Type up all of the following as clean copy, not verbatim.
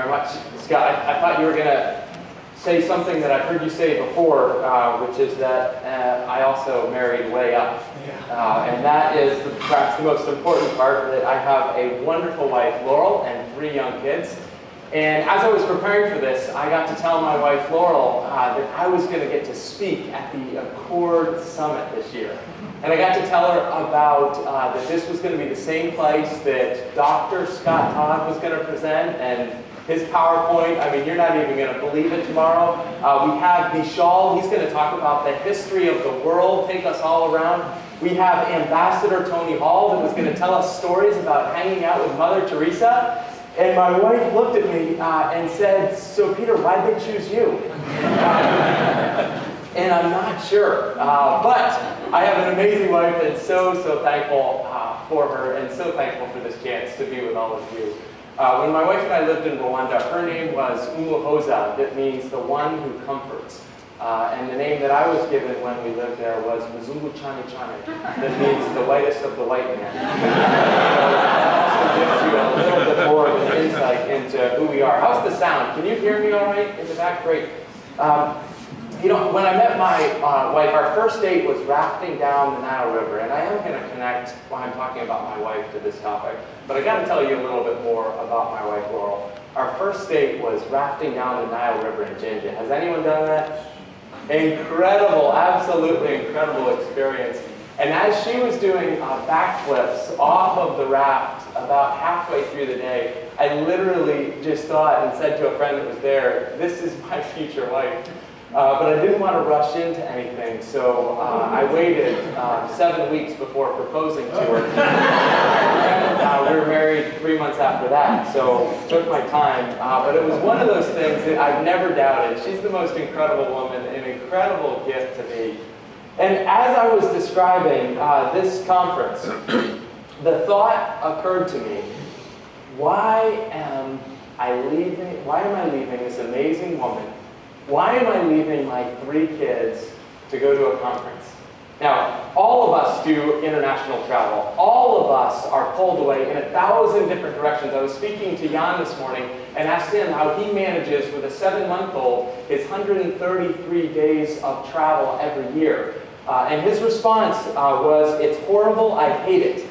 very much, Scott. I thought you were going to say something that I've heard you say before, which is that I also married way up. And that is perhaps the most important part, that I have a wonderful wife, Laurel, and 3 young kids. And as I was preparing for this, I got to tell my wife, Laurel, that I was going to get to speak at the Accord Summit this year. And I got to tell her about that this was going to be the same place that Dr. Scott Todd was going to present, and his PowerPoint, I mean, you're not even going to believe it tomorrow. We have Vishal, he's going to talk about the history of the world, take us all around. We have Ambassador Tony Hall, that was going to tell us stories about hanging out with Mother Teresa. And my wife looked at me and said, "So Peter, why'd they choose you?" And I'm not sure. But I have an amazing wife, and so thankful for her, and so thankful for this chance to be with all of you. When my wife and I lived in Rwanda, her name was Umuhoza, that means the one who comforts. And the name that I was given when we lived there was Mzungu Chane Chane, that means the whitest of the white man. That also gives you a little bit more of an insight into who we are. How's the sound? Can you hear me all right in the back? Great. You know, when I met my wife, our first date was rafting down the Nile River, and I am going to connect when I'm talking about my wife to this topic, but I got to tell you a little bit more about my wife, Laurel. Our first date was rafting down the Nile River in Jinja. Has anyone done that? Incredible, absolutely incredible experience. And as she was doing backflips off of the raft about halfway through the day, I literally just thought and said to a friend that was there, "This is my future wife." But I didn't want to rush into anything, so I waited 7 weeks before proposing to her. And we were married 3 months after that, so took my time. But it was one of those things that I've never doubted. She's the most incredible woman, an incredible gift to me. And as I was describing this conference, the thought occurred to me, why am I leaving this amazing woman? Why am I leaving my 3 kids to go to a conference? Now, all of us do international travel. All of us are pulled away in 1,000 different directions. I was speaking to Jan this morning and asked him how he manages with a 7-month-old his 133 days of travel every year. And his response was, "It's horrible, I hate it."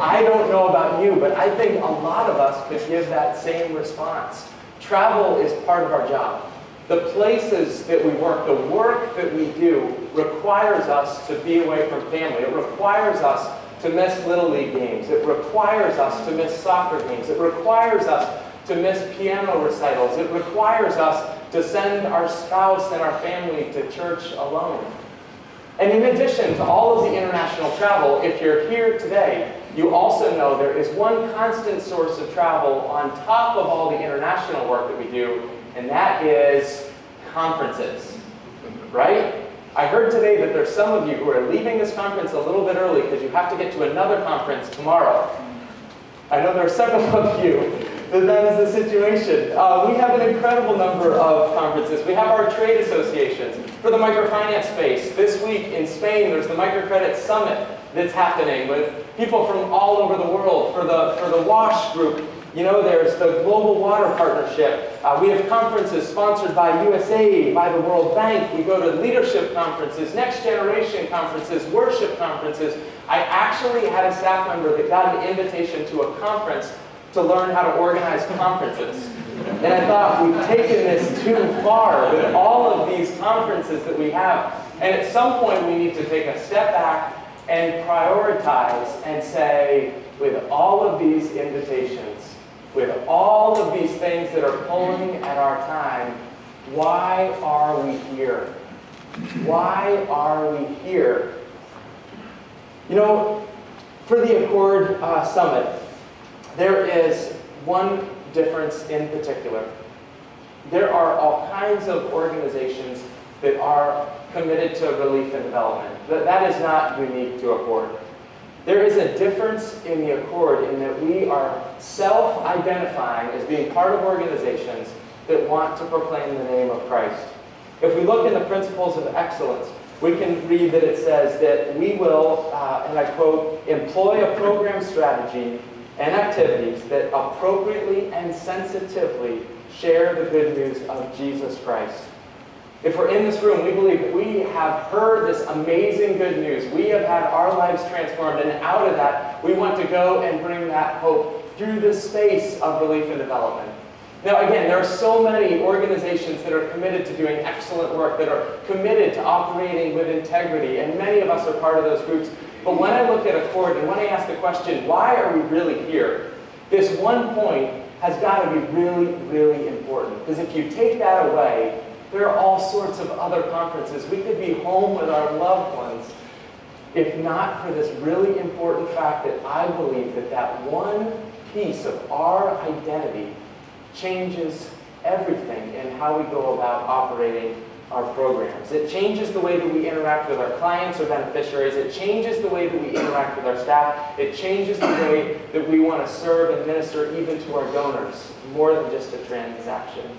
I don't know about you, but I think a lot of us could give that same response. Travel is part of our job. The places that we work, the work that we do, requires us to be away from family. It requires us to miss Little League games. It requires us to miss soccer games. It requires us to miss piano recitals. It requires us to send our spouse and our family to church alone. And in addition to all of the international travel, if you're here today, you also know there is one constant source of travel on top of all the international work that we do, and that is conferences, right? I heard today that there's some of you who are leaving this conference a little bit early because you have to get to another conference tomorrow. I know there are several of you that is the situation. We have an incredible number of conferences. We have our trade associations. For the microfinance space, this week in Spain, there's the Microcredit Summit that's happening with people from all over the world. For the WASH group, you know, there's the Global Water Partnership. We have conferences sponsored by USAID, by the World Bank. We go to leadership conferences, next generation conferences, worship conferences. I actually had a staff member that got an invitation to a conference to learn how to organize conferences. And I thought, we've taken this too far with all of these conferences that we have. And at some point, we need to take a step back and prioritize and say, with all of these invitations, with all of these things that are pulling at our time, why are we here? Why are we here? You know, for the Accord Summit, there is one difference in particular. There are all kinds of organizations that are committed to relief and development. That is not unique to Accord. There is a difference in the Accord in that we are self-identifying as being part of organizations that want to proclaim the name of Christ. If we look in the principles of excellence, we can read that it says that we will, and I quote, employ a program strategy and activities that appropriately and sensitively share the good news of Jesus Christ. If we're in this room, we believe that we have heard this amazing good news. We have had our lives transformed, and out of that, we want to go and bring that hope through the space of relief and development. Now, again, there are so many organizations that are committed to doing excellent work, that are committed to operating with integrity, and many of us are part of those groups. But when I look at Accord, and when I ask the question, why are we really here? This one point has got to be really, really important. Because if you take that away, there are all sorts of other conferences. We could be home with our loved ones if not for this really important fact that I believe that that one piece of our identity changes everything in how we go about operating our programs. It changes the way that we interact with our clients or beneficiaries. It changes the way that we interact with our staff. It changes the way that we want to serve and minister even to our donors, more than just a transaction.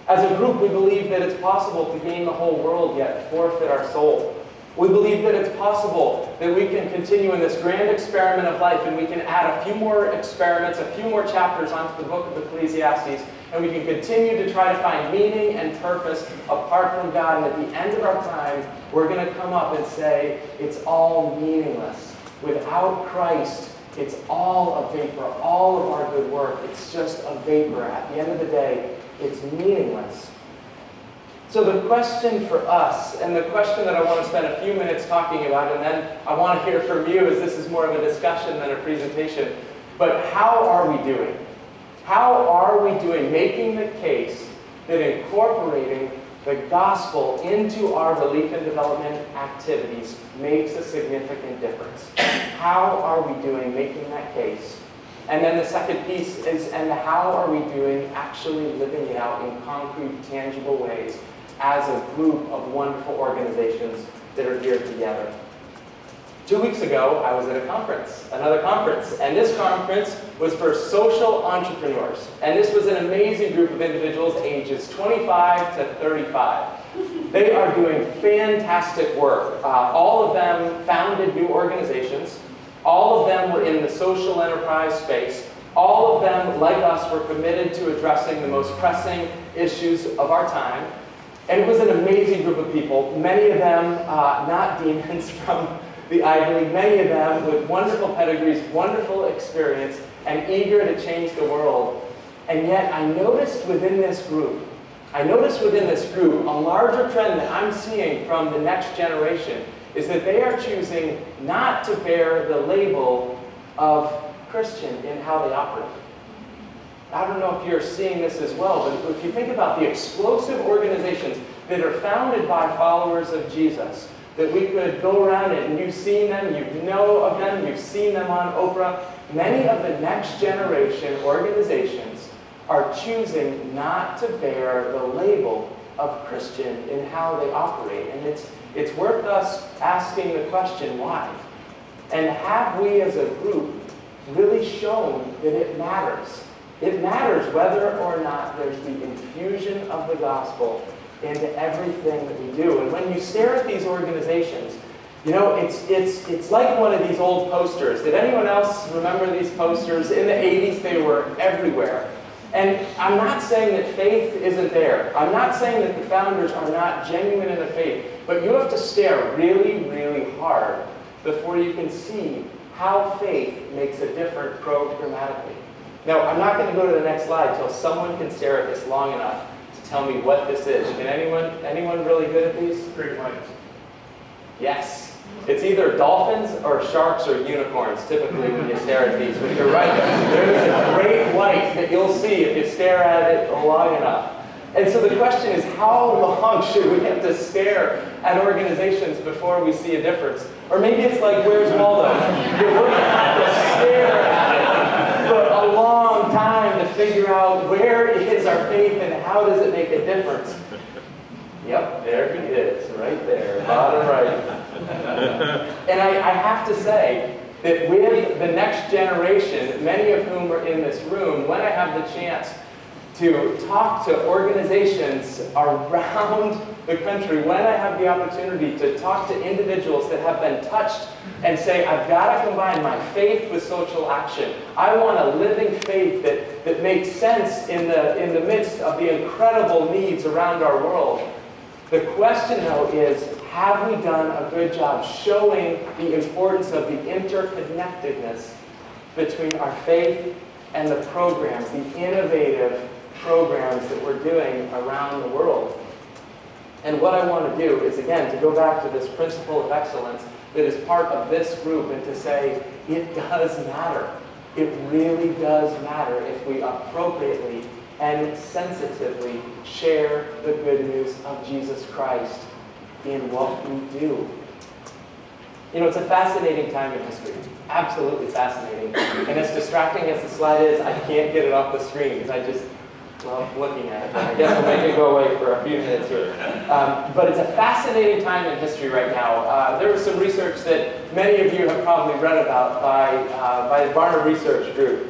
As a group, we believe that it's possible to gain the whole world yet forfeit our soul. We believe that it's possible that we can continue in this grand experiment of life and we can add a few more experiments, a few more chapters onto the book of Ecclesiastes, and we can continue to try to find meaning and purpose apart from God. And at the end of our time, we're going to come up and say, it's all meaningless. Without Christ, it's all a vapor. All of our good work, it's just a vapor. At the end of the day, it's meaningless. So the question for us, and the question that I want to spend a few minutes talking about, and then I want to hear from you, as this is more of a discussion than a presentation, but how are we doing? How are we doing making the case that incorporating the gospel into our relief and development activities makes a significant difference? How are we doing making that case? And then the second piece is, and how are we doing actually living it out in concrete, tangible ways as a group of wonderful organizations that are here together? 2 weeks ago, I was at a conference, another conference, and this conference was for social entrepreneurs. And this was an amazing group of individuals, ages 25 to 35. They are doing fantastic work. All of them founded new organizations. All of them were in the social enterprise space. All of them, like us, were committed to addressing the most pressing issues of our time. And it was an amazing group of people, many of them not demons from the Ivy League, many of them with wonderful pedigrees, wonderful experience, and eager to change the world. And yet I noticed within this group a larger trend that I'm seeing from the next generation is that they are choosing not to bear the label of Christian in how they operate. I don't know if you're seeing this as well, but if you think about the explosive organizations that are founded by followers of Jesus, that we could go around and you've seen them, you know of them, you've seen them on Oprah, many of the next generation organizations are choosing not to bear the label of Christian in how they operate. And it's worth us asking the question, why? And have we as a group really shown that it matters? It matters whether or not there's the infusion of the gospel into everything that we do. And when you stare at these organizations, you know, it's like one of these old posters. Did anyone else remember these posters? In the 80s, they were everywhere. And I'm not saying that faith isn't there. I'm not saying that the founders are not genuine in the faith. But you have to stare really, really hard before you can see how faith makes a difference programmatically. Now, I'm not going to go to the next slide until someone can stare at this long enough to tell me what this is. Can anyone really good at these? Great whites. Yes. It's either dolphins or sharks or unicorns, typically, when you stare at these. But you're right. There's a great white that you'll see if you stare at it long enough. And so the question is, how long should we have to stare at organizations before we see a difference? Or maybe it's like, where's Waldo? We're going to have to stare at it for a long time to figure out where is our faith and how does it make a difference. Yep, there he is, right there, bottom right. And I have to say that with the next generation, many of whom are in this room, when I have the chance to talk to organizations around the country, when I have the opportunity to talk to individuals that have been touched and say, I've got to combine my faith with social action. I want a living faith that makes sense in the midst of the incredible needs around our world. The question, though, is, have we done a good job showing the importance of the interconnectedness between our faith and the programs, the innovative programs that we're doing around the world? And what I want to do is, again, to go back to this principle of excellence that is part of this group and to say, it does matter. It really does matter if we appropriately and sensitively share the good news of Jesus Christ in what we do. You know, it's a fascinating time in history. Absolutely fascinating. And as distracting as the slide is, I can't get it off the screen because I just love looking at it. I guess I'll make it go away for a few minutes here. But it's a fascinating time in history right now. There was some research that many of you have probably read about by the Barna Research Group.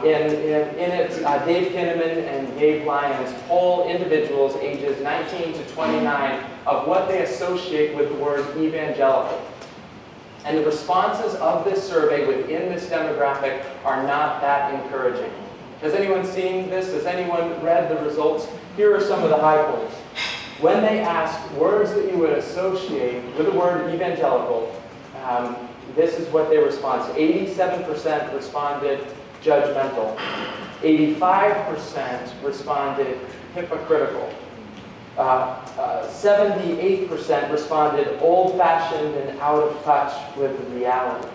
In it, Dave Kinnaman and Gabe Lyons poll individuals ages 19 to 29 of what they associate with the word evangelical. And the responses of this survey within this demographic are not that encouraging. Has anyone seen this? Has anyone read the results? Here are some of the high points. When they asked words that you would associate with the word evangelical, this is what they responded. 87% responded judgmental. 85% responded hypocritical. 78% responded old-fashioned and out of touch with reality.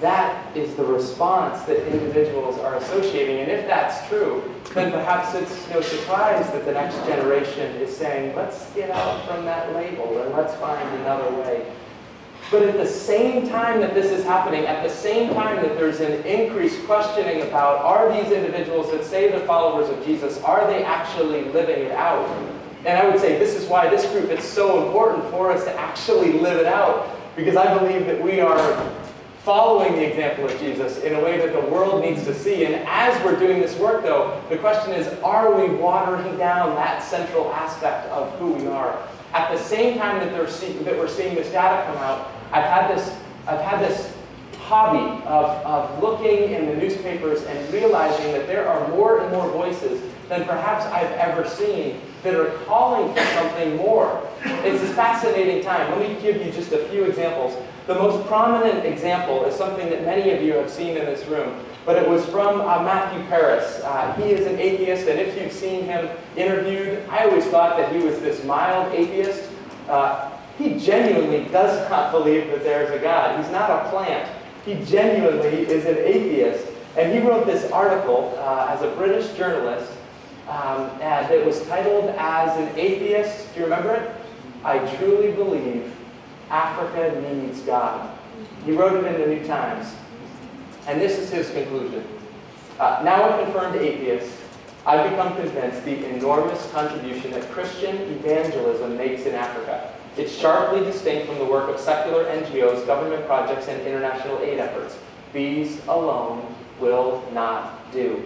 That is the response that individuals are associating. And if that's true, then perhaps it's no surprise that the next generation is saying, let's get out from that label and let's find another way. But at the same time that this is happening, at the same time that there's an increased questioning about, are these individuals that say they're followers of Jesus, are they actually living it out? And I would say this is why this group, it's so important for us to actually live it out, because I believe that we are following the example of Jesus in a way that the world needs to see. And as we're doing this work, though, the question is, are we watering down that central aspect of who we are? At the same time that we're seeing this data come out, I've had this hobby of looking in the newspapers and realizing that there are more and more voices than perhaps I've ever seen that are calling for something more. It's a fascinating time. Let me give you just a few examples. The most prominent example is something that many of you have seen in this room, but it was from Matthew Paris. He is an atheist, and if you've seen him interviewed, I always thought that he was this mild atheist. He genuinely does not believe that there's a God. He's not a plant. He genuinely is an atheist. And he wrote this article as a British journalist that was titled as an atheist. Do you remember it? I truly believe Africa needs God. He wrote it in the New Times. And this is his conclusion. Now a confirmed atheist, I've become convinced the enormous contribution that Christian evangelism makes in Africa. It's sharply distinct from the work of secular NGOs, government projects, and international aid efforts. These alone will not do.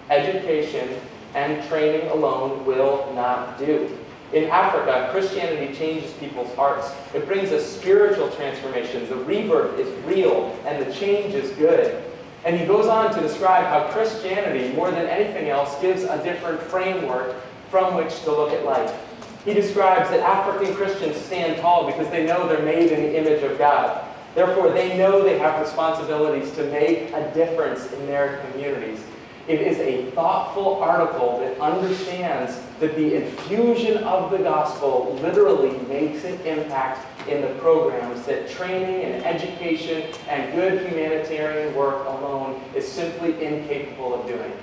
Education and training alone will not do. In Africa, Christianity changes people's hearts. It brings a spiritual transformation. The rebirth is real, and the change is good. And he goes on to describe how Christianity, more than anything else, gives a different framework from which to look at life. He describes that African Christians stand tall because they know they're made in the image of God. Therefore, they know they have responsibilities to make a difference in their communities. It is a thoughtful article that understands that the infusion of the gospel literally makes an impact in the programs that training and education and good humanitarian work alone is simply incapable of doing.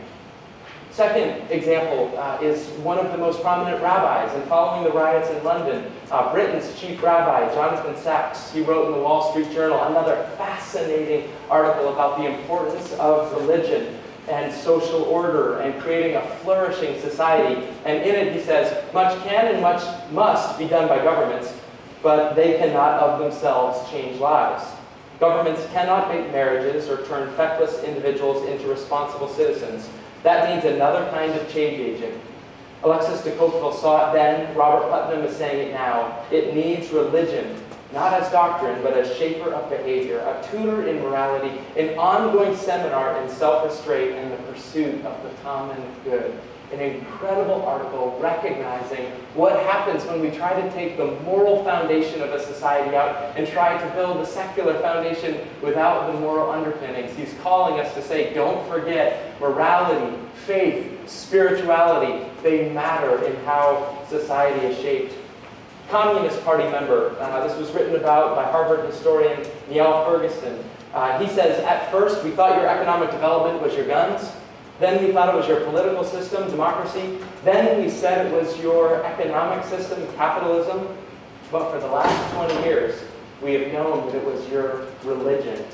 Second example is one of the most prominent rabbis. And following the riots in London, Britain's chief rabbi, Jonathan Sacks, he wrote in the Wall Street Journal another fascinating article about the importance of religion and social order and creating a flourishing society. And in it he says, much can and much must be done by governments, but they cannot of themselves change lives. Governments cannot make marriages or turn feckless individuals into responsible citizens. That needs another kind of change agent. Alexis de Tocqueville saw it then. Robert Putnam is saying it now. It needs religion, not as doctrine, but as shaper of behavior, a tutor in morality, an ongoing seminar in self-restraint and the pursuit of the common good. An incredible article recognizing what happens when we try to take the moral foundation of a society out and try to build a secular foundation without the moral underpinnings. He's calling us to say, don't forget morality, faith, spirituality. They matter in how society is shaped. Communist Party member, this was written about by Harvard historian Niall Ferguson. He says, at first we thought your economic development was your guns. Then we thought it was your political system, democracy. Then we said it was your economic system, capitalism. But for the last 20 years, we have known that it was your religion.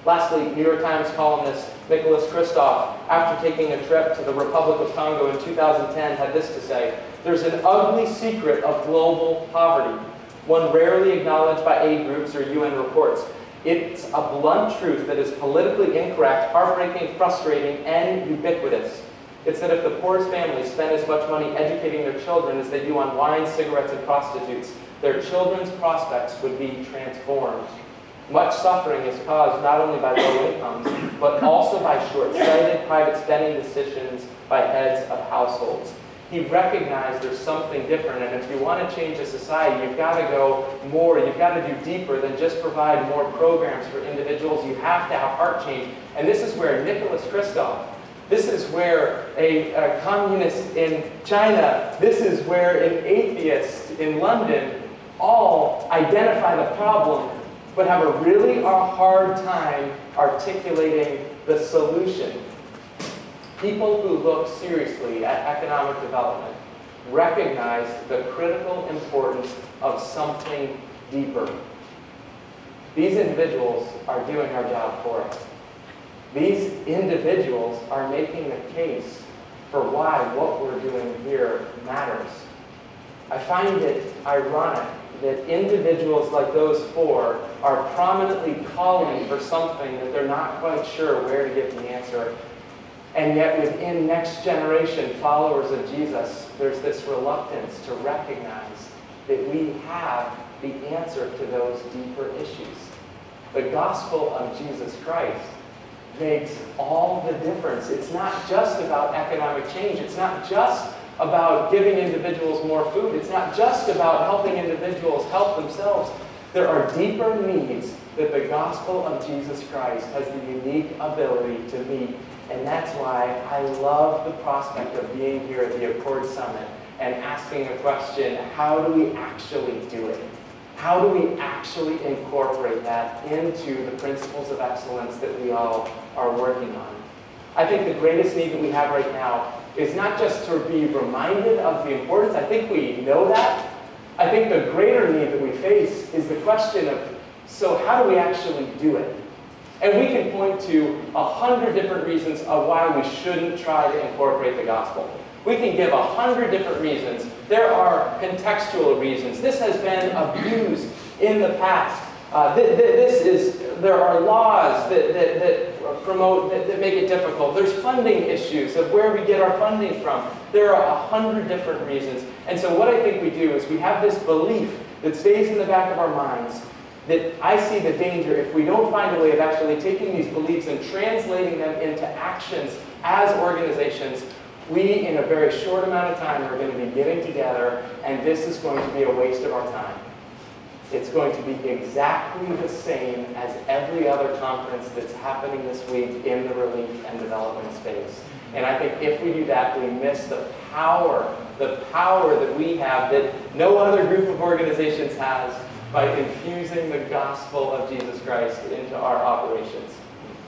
Lastly, New York Times columnist Nicholas Kristof, after taking a trip to the Republic of Congo in 2010, had this to say: there's an ugly secret of global poverty, one rarely acknowledged by aid groups or UN reports. It's a blunt truth that is politically incorrect, heartbreaking, frustrating, and ubiquitous. It's that if the poorest families spend as much money educating their children as they do on wine, cigarettes, and prostitutes, their children's prospects would be transformed. Much suffering is caused not only by low incomes, but also by short-sighted private spending decisions by heads of households. He recognized there's something different, and if you want to change a society, you've got to go more, you've got to do deeper than just provide more programs for individuals. You have to have heart change. And this is where Nicholas Kristof, this is where a communist in China, this is where an atheist in London all identify the problem, but have a really hard time articulating the solution. People who look seriously at economic development recognize the critical importance of something deeper. These individuals are doing our job for us. These individuals are making the case for why what we're doing here matters. I find it ironic that individuals like those four are prominently calling for something that they're not quite sure where to get the answer. And yet within next generation followers of Jesus, there's this reluctance to recognize that we have the answer to those deeper issues. The gospel of Jesus Christ makes all the difference. It's not just about economic change. It's not just about giving individuals more food. It's not just about helping individuals help themselves. There are deeper needs that the gospel of Jesus Christ has the unique ability to meet. And that's why I love the prospect of being here at the Accord Summit and asking a question: how do we actually do it? How do we actually incorporate that into the principles of excellence that we all are working on? I think the greatest need that we have right now is not just to be reminded of the importance. I think we know that. I think the greater need that we face is the question of, so how do we actually do it? And we can point to 100 different reasons of why we shouldn't try to incorporate the gospel. We can give 100 different reasons. There are contextual reasons. This has been abused in the past. There are laws that promote, that make it difficult. There's funding issues of where we get our funding from. There are 100 different reasons. And so what I think we do is we have this belief that stays in the back of our minds that I see the danger if we don't find a way of actually taking these beliefs and translating them into actions as organizations. We, in a very short amount of time, are going to be getting together, and this is going to be a waste of our time. It's going to be exactly the same as every other conference that's happening this week in the relief and development space. And I think if we do that, we miss the power that we have that no other group of organizations has by infusing the gospel of Jesus Christ into our operations.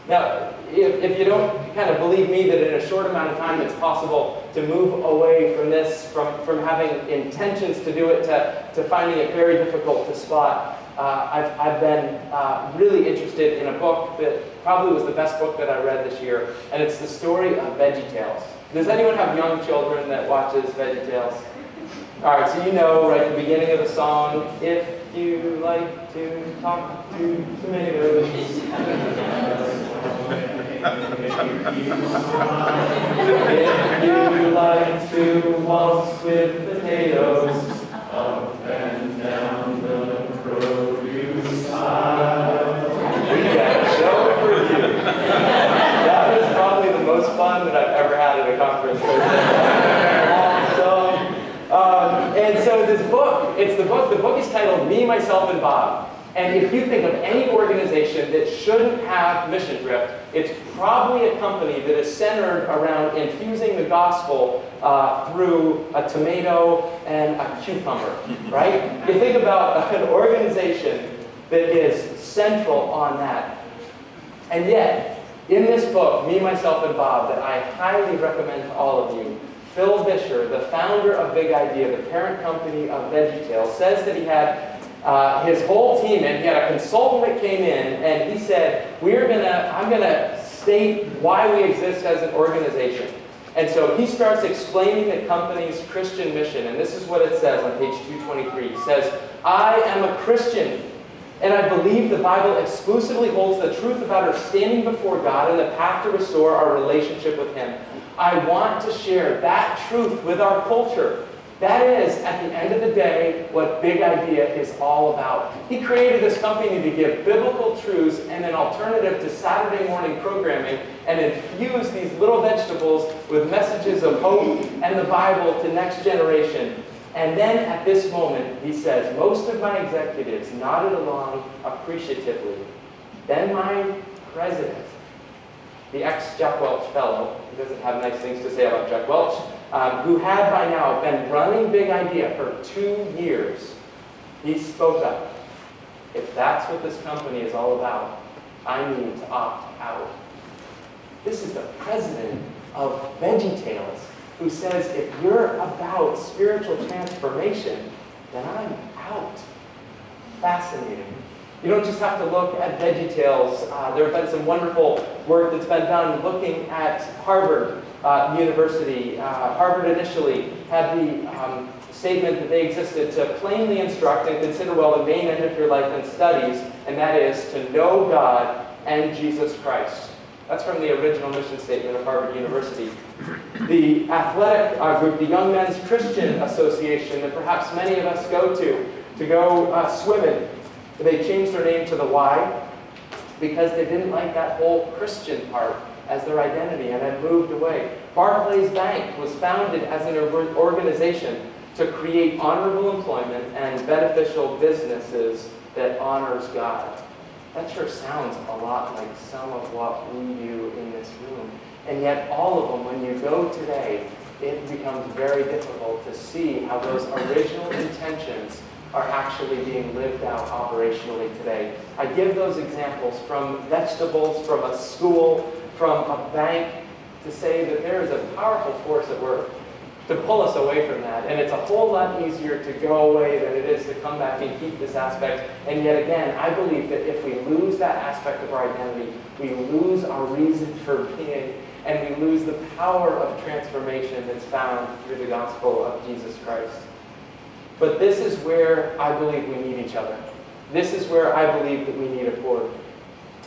Now, if you don't kind of believe me that in a short amount of time it's possible to move away from this, from having intentions to do it, to finding it very difficult to spot, I've been really interested in a book that probably was the best book that I read this year, and it's the story of VeggieTales. Does anyone have young children that watches VeggieTales? All right, so you know, right at the beginning of the song, if you like to talk to tomatoes. If you like to waltz with potatoes, up and down the produce aisle, we got a show for you. That was probably the most fun that I've ever had at a conference. And so this book, the book is titled Me, Myself, and Bob. And if you think of any organization that shouldn't have mission drift, it's probably a company that is centered around infusing the gospel through a tomato and a cucumber, right? You think about an organization that is central on that. And yet, in this book, Me, Myself, and Bob, that I highly recommend to all of you, Phil Vischer, the founder of Big Idea, the parent company of VeggieTales, says that he had his whole team, and he had a consultant that came in, and he said, I'm gonna state why we exist as an organization. And so he starts explaining the company's Christian mission, and this is what it says on page 223. He says, I am a Christian, and I believe the Bible exclusively holds the truth about our standing before God and the path to restore our relationship with Him. I want to share that truth with our culture. That is, at the end of the day, what Big Idea is all about. He created this company to give biblical truths and an alternative to Saturday morning programming and infuse these little vegetables with messages of hope and the Bible to next generation. And then at this moment, he says, most of my executives nodded along appreciatively. Then my president, the ex-Jack Welch fellow, he doesn't have nice things to say about Jack Welch, who had by now been running Big Idea for 2 years, he spoke up. If that's what this company is all about, I need to opt out. This is the president of VeggieTales, who says, if you're about spiritual transformation, then I'm out. Fascinating. You don't just have to look at VeggieTales. There have been some wonderful work that's been done looking at Harvard University. Harvard initially had the statement that they existed to plainly instruct and consider well the main end of your life in studies, and that is to know God and Jesus Christ. That's from the original mission statement of Harvard University. The athletic group, the Young Men's Christian Association, that perhaps many of us go to go swimming, they changed their name to the Y because they didn't like that whole Christian part as their identity and had moved away. Barclays Bank was founded as an organization to create honorable employment and beneficial businesses that honors God. That sure sounds a lot like some of what we do in this room. And yet all of them, when you go today, it becomes very difficult to see how those original intentions are actually being lived out operationally today. I give those examples from vegetables, from a school, from a bank, to say that there is a powerful force at work to pull us away from that. And it's a whole lot easier to go away than it is to come back and keep this aspect. And yet again, I believe that if we lose that aspect of our identity, we lose our reason for being, and we lose the power of transformation that's found through the gospel of Jesus Christ. But this is where I believe we need each other. This is where I believe that we need a cord.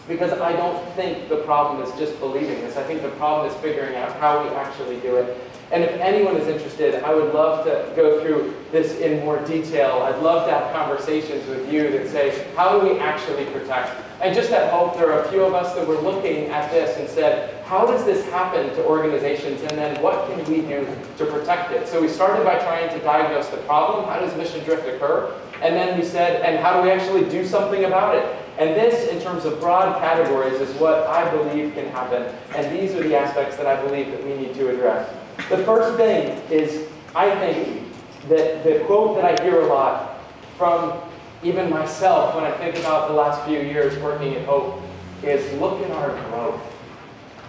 Because I don't think the problem is just believing this. I think the problem is figuring out how we actually do it. And if anyone is interested, I would love to go through this in more detail. I'd love to have conversations with you that say, how do we actually protect? And just at Hope, there are a few of us that were looking at this and said, how does this happen to organizations? And then what can we do to protect it? So we started by trying to diagnose the problem. How does mission drift occur? And then we said, and how do we actually do something about it? And this, in terms of broad categories, is what I believe can happen. And these are the aspects that I believe that we need to address. The first thing is, I think, that the quote that I hear a lot from even myself when I think about the last few years working at Hope is, look at our growth.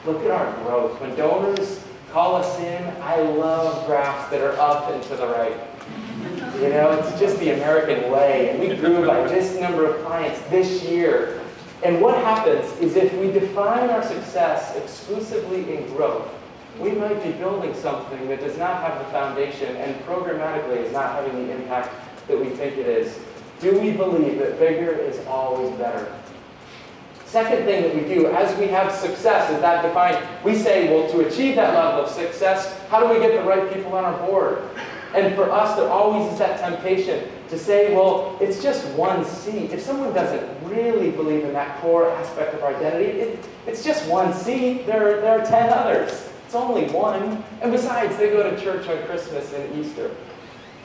Look at our growth. When donors call us in, I love graphs that are up and to the right. You know, it's just the American way. And we grew by this number of clients this year. And what happens is if we define our success exclusively in growth, we might be building something that does not have the foundation and programmatically is not having the impact that we think it is. Do we believe that bigger is always better? Second thing that we do as we have success is that defined. We say, well, to achieve that level of success, how do we get the right people on our board? And for us, there always is that temptation to say, well, it's just one seat. If someone doesn't really believe in that core aspect of our identity, it's just one seat. There are 10 others. It's only one. And besides, they go to church on Christmas and Easter.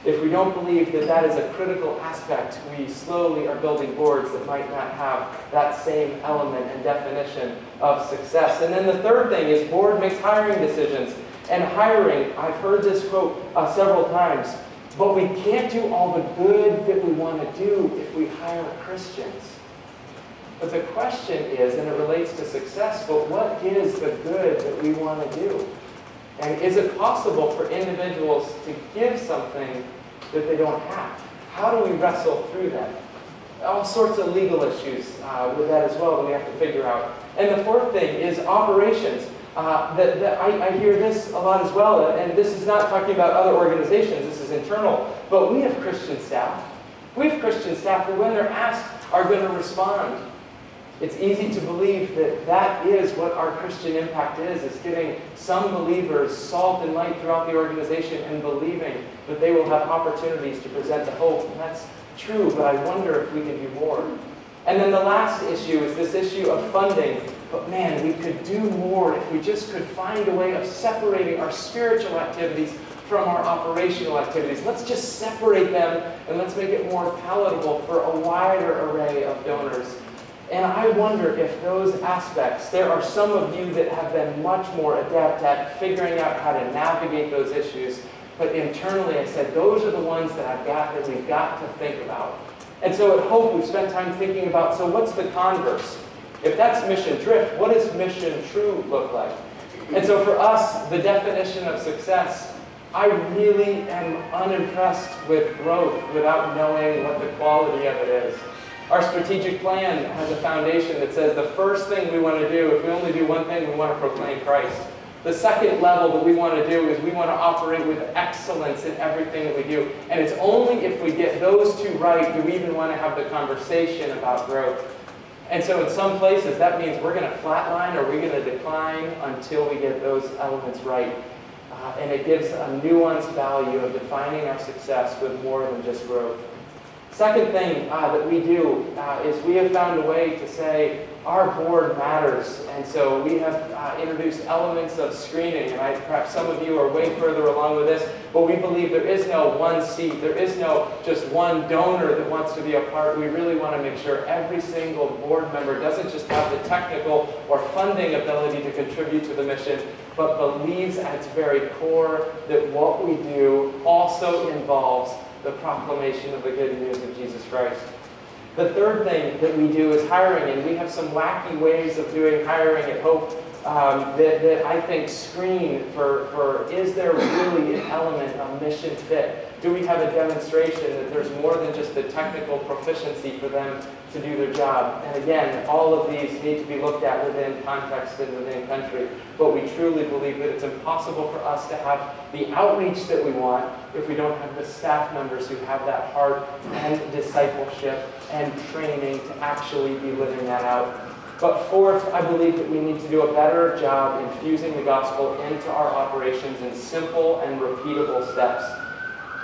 If we don't believe that that is a critical aspect, we slowly are building boards that might not have that same element and definition of success. And then the third thing is board makes hiring decisions. And hiring, I've heard this quote several times, but we can't do all the good that we want to do if we hire Christians. But the question is, and it relates to success, but what is the good that we want to do? And is it possible for individuals to give something that they don't have? How do we wrestle through that? All sorts of legal issues with that as well that we have to figure out. And the fourth thing is operations. I hear this a lot as well, and this is not talking about other organizations, this is internal, but we have Christian staff. We have Christian staff who, when they're asked, are going to respond. It's easy to believe that that is what our Christian impact is getting some believers salt and light throughout the organization and believing that they will have opportunities to present the hope. And that's true, but I wonder if we can do more. And then the last issue is this issue of funding. But man, we could do more if we just could find a way of separating our spiritual activities from our operational activities. Let's just separate them and let's make it more palatable for a wider array of donors. And I wonder if those aspects, there are some of you that have been much more adept at figuring out how to navigate those issues. But internally, I said, those are the ones that we've got to think about. And so at Hope, we've spent time thinking about, so what's the converse? If that's mission drift, what does mission true look like? And so for us, the definition of success, I really am unimpressed with growth without knowing what the quality of it is. Our strategic plan has a foundation that says the first thing we want to do, if we only do one thing, we want to proclaim Christ. The second level that we want to do is we want to operate with excellence in everything that we do. And it's only if we get those two right do we even want to have the conversation about growth. And so in some places, that means we're going to flatline or we're going to decline until we get those elements right. And it gives a nuanced value of defining our success with more than just growth. Second thing that we do is we have found a way to say our board matters. And so we have introduced elements of screening. And perhaps some of you are way further along with this, but we believe there is no one seat. There is no just one donor that wants to be a part. We really want to make sure every single board member doesn't just have the technical or funding ability to contribute to the mission, but believes at its very core that what we do also involves the proclamation of the good news of Jesus Christ. The third thing that we do is hiring, and we have some wacky ways of doing hiring at Hope that I think screen for is there really an element of mission fit? Do we have a demonstration that there's more than just the technical proficiency for them to do their job? And again, all of these need to be looked at within context and within country. But we truly believe that it's impossible for us to have the outreach that we want if we don't have the staff members who have that heart and discipleship and training to actually be living that out. But fourth, I believe that we need to do a better job infusing the gospel into our operations in simple and repeatable steps.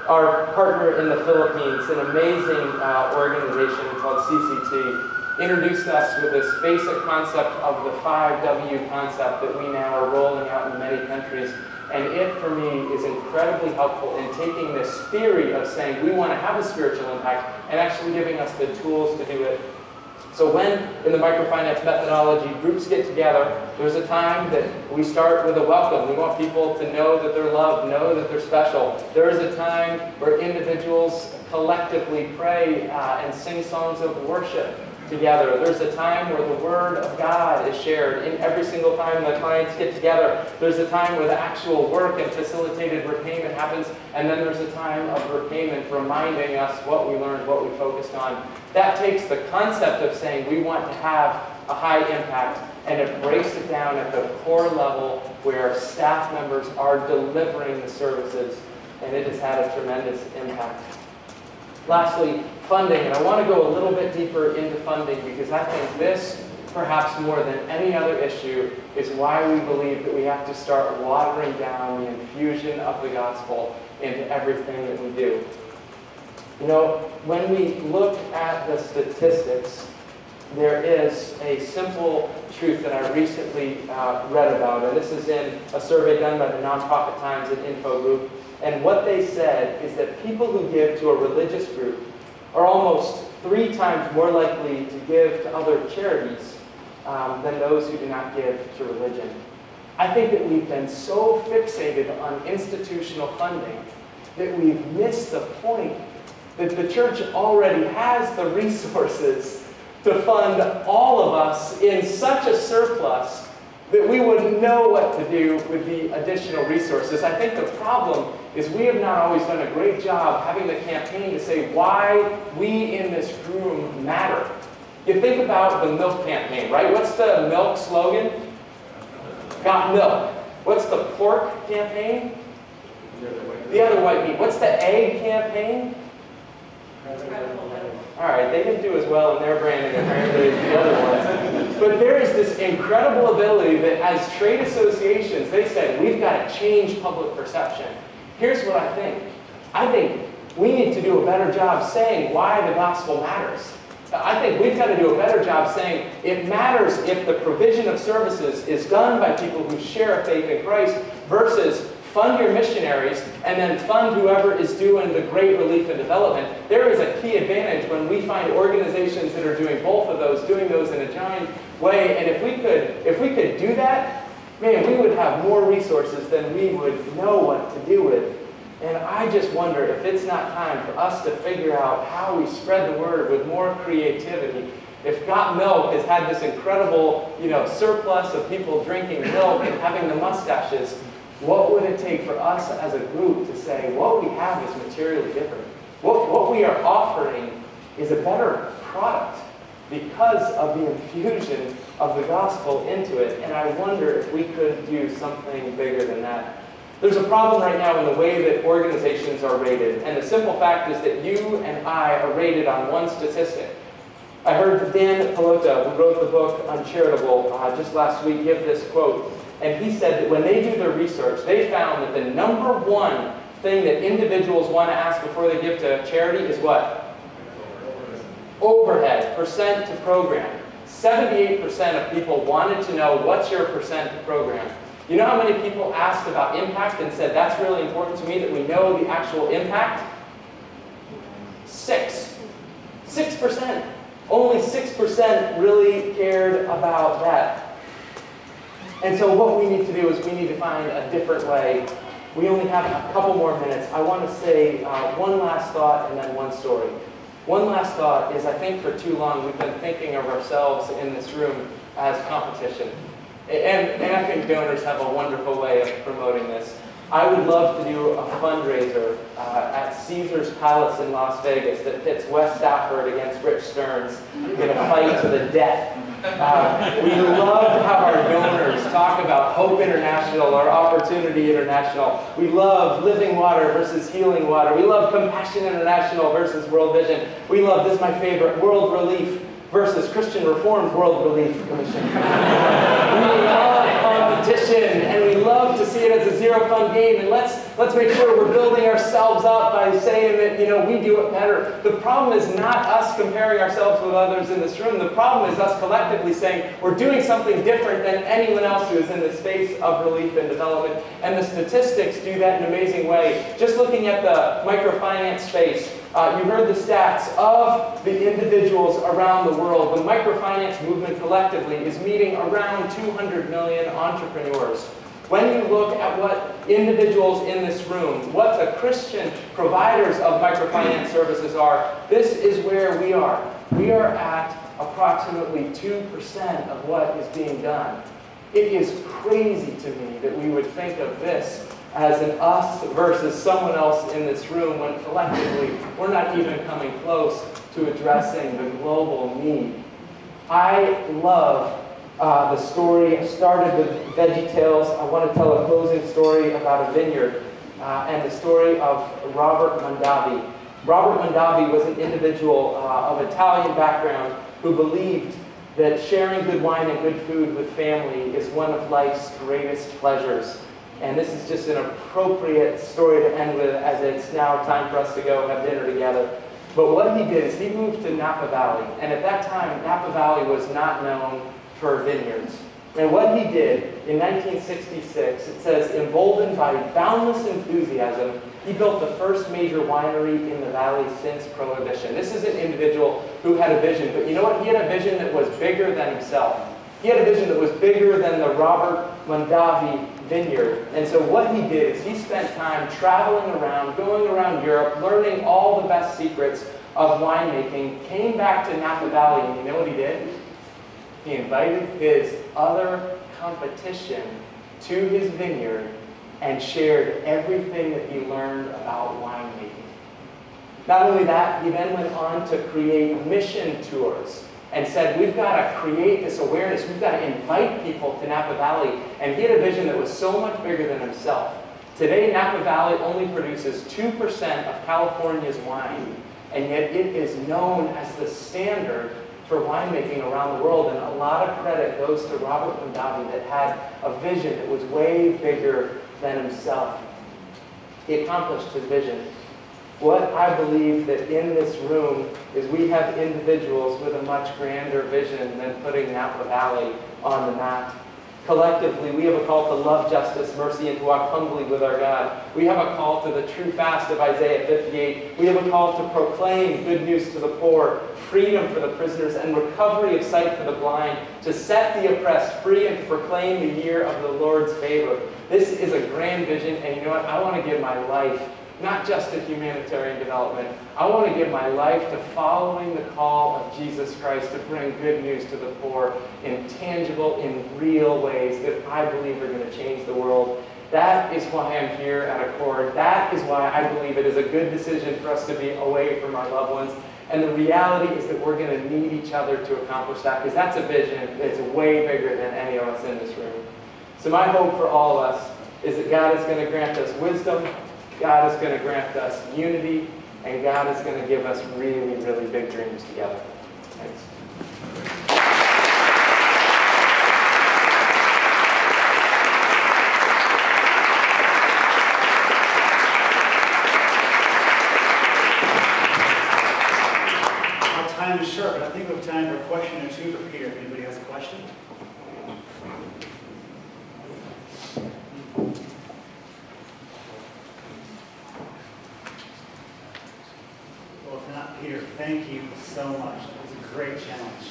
Our partner in the Philippines, an amazing organization called CCT, introduced us with this basic concept of the 5W concept that we now are rolling out in many countries. And it, for me, is incredibly helpful in taking this theory of saying we want to have a spiritual impact and actually giving us the tools to do it. So when, in the microfinance methodology, groups get together, there's a time that we start with a welcome. We want people to know that they're loved, know that they're special. There is a time where individuals collectively pray and sing songs of worship together. There's a time where the Word of God is shared. In every single time the clients get together, there's a time where the actual work and facilitated repayment happens, and then there's a time of repayment reminding us what we learned, what we focused on. That takes the concept of saying we want to have a high impact, and it breaks it down at the core level where staff members are delivering the services, and it has had a tremendous impact. Lastly, funding, and I want to go a little bit deeper into funding because I think this perhaps more than any other issue, is why we believe that we have to start watering down the infusion of the gospel into everything that we do. You know, when we look at the statistics, there is a simple truth that I recently read about, and this is in a survey done by the Nonprofit Times and Info Group. And what they said is that people who give to a religious group are almost 3 times more likely to give to other charities than those who do not give to religion. I think that we've been so fixated on institutional funding that we've missed the point that the church already has the resources to fund all of us in such a surplus that we wouldn't know what to do with the additional resources. I think the problem is we have not always done a great job having the campaign to say why we in this room matter. You think about the milk campaign, right? What's the milk slogan? Got milk. What's the pork campaign? The other white meat. What's the egg campaign? All right, they didn't do as well in their branding apparently as the other ones. But there is this incredible ability that as trade associations, they said, we've got to change public perception. Here's what I think. I think we need to do a better job saying why the gospel matters. I think we've got to do a better job saying it matters if the provision of services is done by people who share a faith in Christ versus fund your missionaries and then fund whoever is doing the great relief and development. There is a key advantage when we find organizations that are doing both of those, doing those in a giant way. And if we could do that, man, we would have more resources than we would know what to do with. And I just wonder if it's not time for us to figure out how we spread the word with more creativity. If Got Milk has had this incredible, surplus of people drinking milk and having the mustaches, what would it take for us as a group to say what we have is materially different? What we are offering is a better product because of the infusion of the gospel into it. And I wonder if we could do something bigger than that. There's a problem right now in the way that organizations are rated. And the simple fact is that you and I are rated on one statistic. I heard Dan Pelota, who wrote the book Uncharitable, just last week, give this quote. And he said that when they do their research, they found that the number one thing that individuals want to ask before they give to charity is what? Overhead, percent to program. 78% of people wanted to know what's your percent to program. You know how many people asked about impact and said, that's really important to me that we know the actual impact? 6%. Only 6% really cared about that. And so what we need to do is we need to find a different way. We only have a couple more minutes. I want to say one last thought and then one story. One last thought is I think for too long we've been thinking of ourselves in this room as competition. And I think donors have a wonderful way of promoting this. I would love to do a fundraiser at Caesar's Palace in Las Vegas that pits Wes Stafford against Rich Stearns in a fight to the death. We love to have our donors talk about Hope International or Opportunity International. We love Living Water versus Healing Water. We love Compassion International versus World Vision. We love, this is my favorite, World Relief versus Christian Reformed World Relief Commission. We love competition, and we love to see it as a zero-fund game, and let's make sure we're building ourselves up by saying that, we do it better. The problem is not us comparing ourselves with others in this room. The problem is us collectively saying we're doing something different than anyone else who is in the space of relief and development, and the statistics do that in an amazing way. Just looking at the microfinance space, you heard the stats of the individuals around the world. The microfinance movement collectively is meeting around 200 million entrepreneurs. When you look at what individuals in this room, what the Christian providers of microfinance services are, this is where we are. We are at approximately 2% of what is being done. It is crazy to me that we would think of this as an us versus someone else in this room when collectively we're not even coming close to addressing the global need. I love the story. I started with Veggie Tales. I want to tell a closing story about a vineyard and the story of Robert Mondavi. Robert Mondavi was an individual of Italian background who believed that sharing good wine and good food with family is one of life's greatest pleasures. And this is just an appropriate story to end with, as it's now time for us to go have dinner together. But what he did is he moved to Napa Valley. And at that time, Napa Valley was not known for vineyards. And what he did in 1966, it says, emboldened by boundless enthusiasm, he built the first major winery in the valley since Prohibition. This is an individual who had a vision, but you know what? He had a vision that was bigger than himself. He had a vision that was bigger than the Robert Mondavi vineyard. And so what he did is he spent time traveling around, going around Europe, learning all the best secrets of winemaking, came back to Napa Valley, and you know what he did? He invited his other competition to his vineyard and shared everything that he learned about winemaking. Not only that, he then went on to create mission tours and said, we've got to create this awareness. We've got to invite people to Napa Valley. And he had a vision that was so much bigger than himself. Today, Napa Valley only produces 2% of California's wine, and yet it is known as the standard for winemaking around the world. And a lot of credit goes to Robert Mondavi, that had a vision that was way bigger than himself. He accomplished his vision. What I believe that in this room is we have individuals with a much grander vision than putting Napa Valley on the map. Collectively, we have a call to love justice, mercy, and to walk humbly with our God. We have a call to the true fast of Isaiah 58. We have a call to proclaim good news to the poor, freedom for the prisoners, and recovery of sight for the blind, to set the oppressed free and to proclaim the year of the Lord's favor. This is a grand vision, and you know what? I want to give my life not just to humanitarian development. I want to give my life to following the call of Jesus Christ to bring good news to the poor in tangible, in real ways that I believe are going to change the world. That is why I'm here at Accord. That is why I believe it is a good decision for us to be away from our loved ones. And the reality is that we're going to need each other to accomplish that, because that's a vision that's way bigger than any of us in this room. So my hope for all of us is that God is going to grant us wisdom, God is going to grant us unity, and God is going to give us really, really big dreams together. Thanks. Our time is short, but I think we have time for a question or two for Peter. If anybody has a question? Peter, thank you so much. It was a great challenge.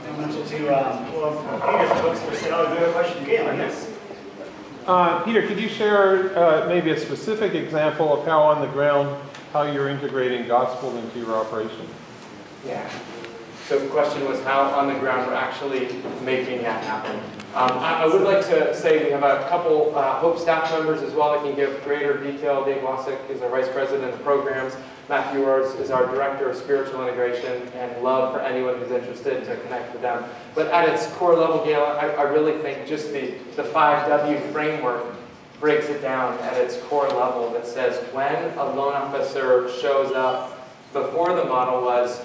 I want you to, Peter's books for sale. Do you have a question? Galen, yes. Peter, could you share maybe a specific example of how on the ground, how you're integrating gospel into your operation? Yeah. So the question was how on the ground we're actually making that happen. I would like to say we have a couple Hope staff members as well that can give greater detail. Dave Wasik is our Vice President of Programs. Matthew Ors is our Director of Spiritual Integration, and love for anyone who's interested to connect with them. But at its core level, Gail, I really think just the 5W framework breaks it down at its core level that says when a loan officer shows up, before the model was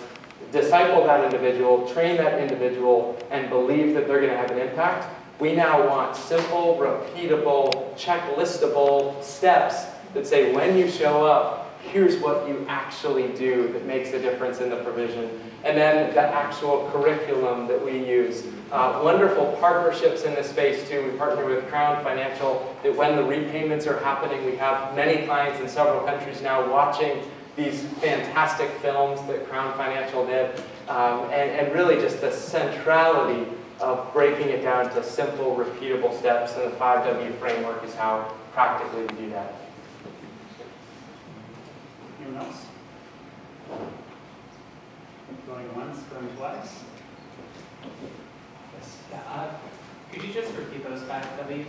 disciple that individual, train that individual, and believe that they're going to have an impact. We now want simple, repeatable, checklistable steps that say when you show up, here's what you actually do that makes a difference in the provision. And then the actual curriculum that we use. Wonderful partnerships in this space too. We partner with Crown Financial, that when the repayments are happening, we have many clients in several countries now watching these fantastic films that Crown Financial did, and really just the centrality of breaking it down to simple, repeatable steps, and the 5W framework is how practically we do that. Anyone else? Going once, going twice? Yes. Yeah, could you just repeat those 5 W's?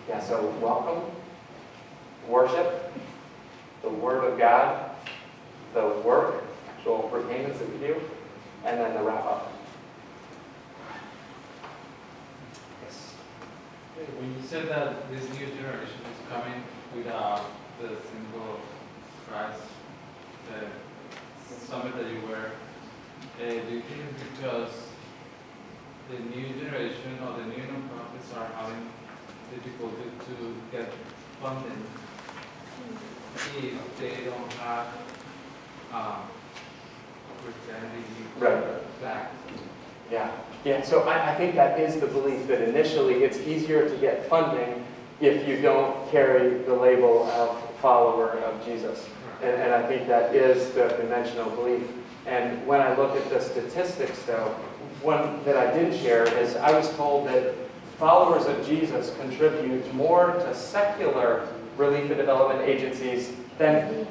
Yeah, so welcome, worship, the Word of God, the work, actual repayments that we do, and then the wrap-up. Yes. When you said that this new generation is coming with the symbol of Christ, the summit that you were Do you think it's because the new generation or the new nonprofits are having difficulty to get funding if they don't have Christianity back? Yeah, so I think that is the belief that initially it's easier to get funding if you don't carry the label of follower of Jesus. And I think that is the conventional belief. And when I look at the statistics, though, one that I didn't share is I was told that followers of Jesus contribute more to secular relief and development agencies than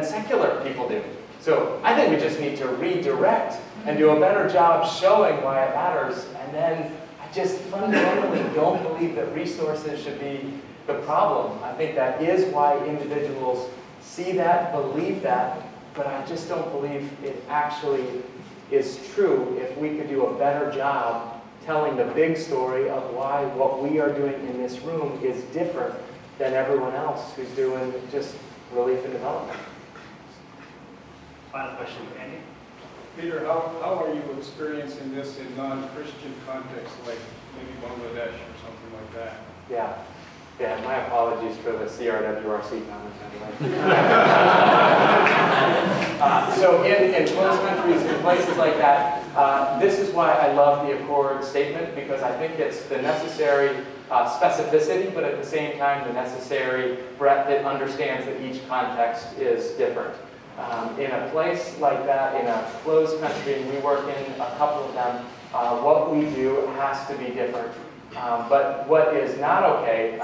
secular people do. So I think we just need to redirect and do a better job showing why it matters. And then I just fundamentally don't believe that resources should be the problem. I think that is why individuals see that, believe that, but I just don't believe it actually is true if we could do a better job telling the big story of why what we are doing in this room is different than everyone else who's doing just relief and development. Final question, Andy? Peter, how are you experiencing this in non-Christian contexts, like maybe Bangladesh or something like that? Yeah, my apologies for the CRWRC comments anyway. So in closed countries, in places like that, this is why I love the Accord statement, because I think it's the necessary specificity, but at the same time the necessary breadth that understands that each context is different. In a place like that, in a closed country, we work in a couple of them, what we do has to be different. But what is not okay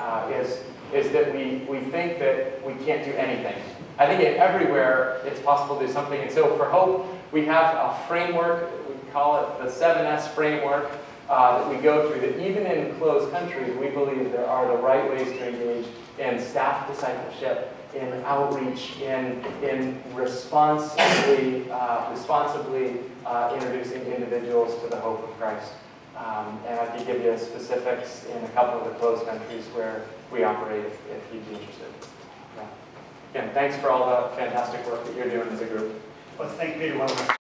is that we think that we can't do anything. I think everywhere it's possible to do something. And so for Hope, we have a framework, we call it the 7S framework, that we go through, that even in closed countries, we believe there are the right ways to engage in staff discipleship, in outreach, in responsibly introducing individuals to the hope of Christ. And I can give you specifics in a couple of the closed countries where we operate if you'd be interested. Yeah. Again, thanks for all the fantastic work that you're doing as a group. Let's thank Peter one more time.